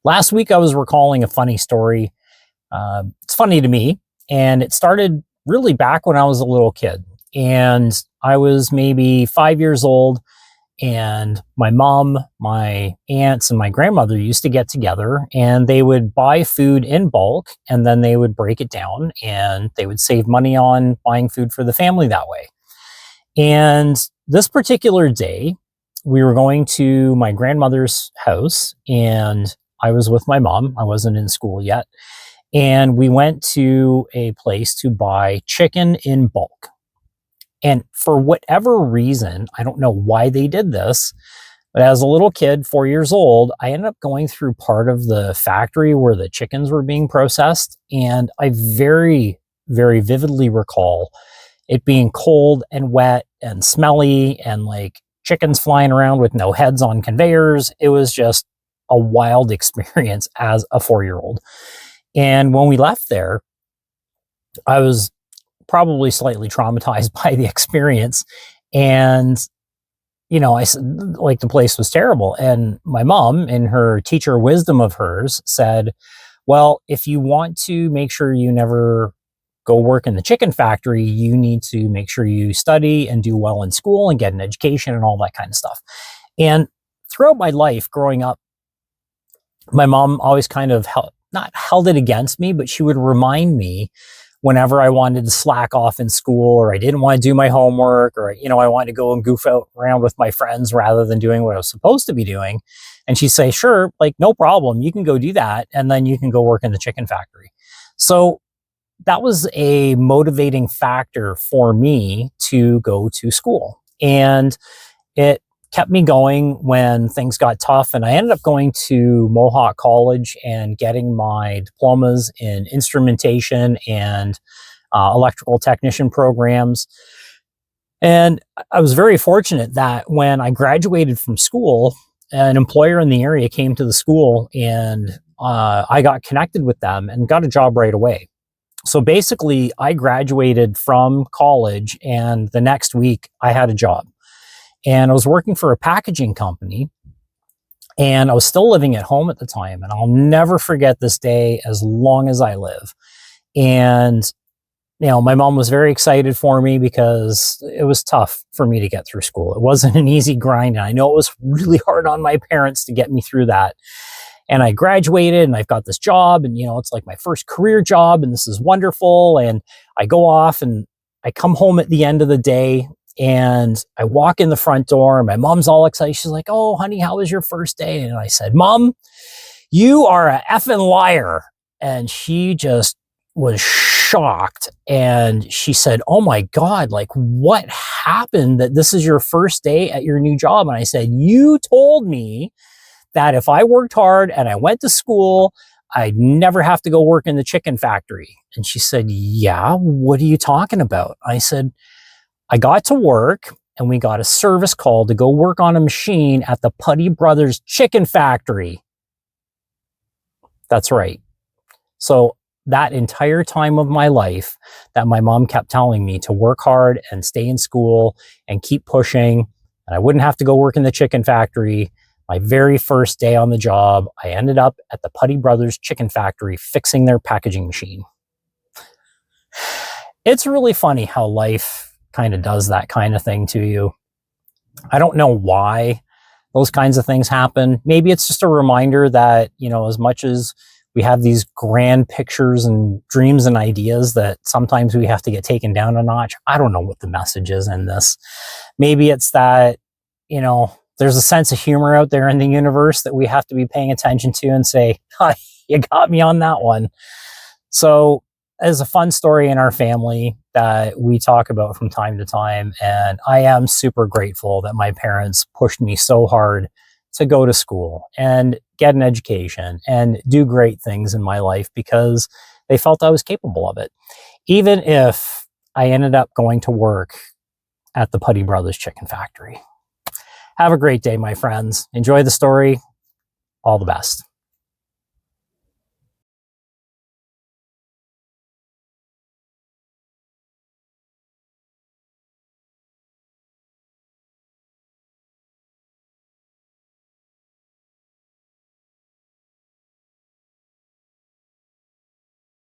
Last week, I was recalling a funny story. It's funny to me, and it started really back when I was a little kid. And I was maybe 5 years old, and my mom, my aunts, and my grandmother used to get together and they would buy food in bulk and then they would break it down and they would save money on buying food for the family that way. And this particular day, we were going to my grandmother's house and I was with my mom. I wasn't in school yet. And we went to a place to buy chicken in bulk. And for whatever reason, I don't know why they did this, but as a little kid, 4 years old, I ended up going through part of the factory where the chickens were being processed. And I very, very vividly recall it being cold and wet and smelly and like chickens flying around with no heads on conveyors. It was just a wild experience as a 4-year-old. And when we left there, I was probably slightly traumatized by the experience. And, I said, like, the place was terrible. And my mom, in her teacher wisdom of hers, said, well, if you want to make sure you never go work in the chicken factory, you need to make sure you study and do well in school and get an education and all that kind of stuff. And throughout my life growing up, my mom always kind of not held it against me, but she would remind me whenever I wanted to slack off in school or I didn't want to do my homework or, I wanted to go and goof out around with my friends rather than doing what I was supposed to be doing. And she'd say, sure, like, no problem. You can go do that. And then you can go work in the chicken factory. So that was a motivating factor for me to go to school. And it kept me going when things got tough. And I ended up going to Mohawk College and getting my diplomas in instrumentation and electrical technician programs. And I was very fortunate that when I graduated from school, an employer in the area came to the school and I got connected with them and got a job right away. So basically, I graduated from college and the next week I had a job. And I was working for a packaging company and I was still living at home at the time. And I'll never forget this day as long as I live. And, my mom was very excited for me because it was tough for me to get through school. It wasn't an easy grind. And I know it was really hard on my parents to get me through that. And I graduated and I've got this job and, it's like my first career job and this is wonderful. And I go off and I come home at the end of the day. And I walk in the front door and my mom's all excited. She's like, oh, honey, how was your first day? And I said, Mom, you are a effing liar. And she just was shocked. And she said, oh my God, like, what happened that this is your first day at your new job? And I said, you told me that if I worked hard and I went to school, I'd never have to go work in the chicken factory. And she said, yeah, what are you talking about? I said, I got to work and we got a service call to go work on a machine at the Putty Brothers chicken factory. That's right. So that entire time of my life that my mom kept telling me to work hard and stay in school and keep pushing, and I wouldn't have to go work in the chicken factory. My very first day on the job, I ended up at the Putty Brothers chicken factory fixing their packaging machine. It's really funny how life kind of does that kind of thing to you. I don't know why those kinds of things happen. Maybe it's just a reminder that, as much as we have these grand pictures and dreams and ideas, that sometimes we have to get taken down a notch. I don't know what the message is in this. Maybe it's that, there's a sense of humor out there in the universe that we have to be paying attention to and say, hi, you got me on that one. So as a fun story in our family that we talk about from time to time. And I am super grateful that my parents pushed me so hard to go to school and get an education and do great things in my life because they felt I was capable of it. Even if I ended up going to work at the Putty Brothers chicken factory. Have a great day, my friends. Enjoy the story. All the best.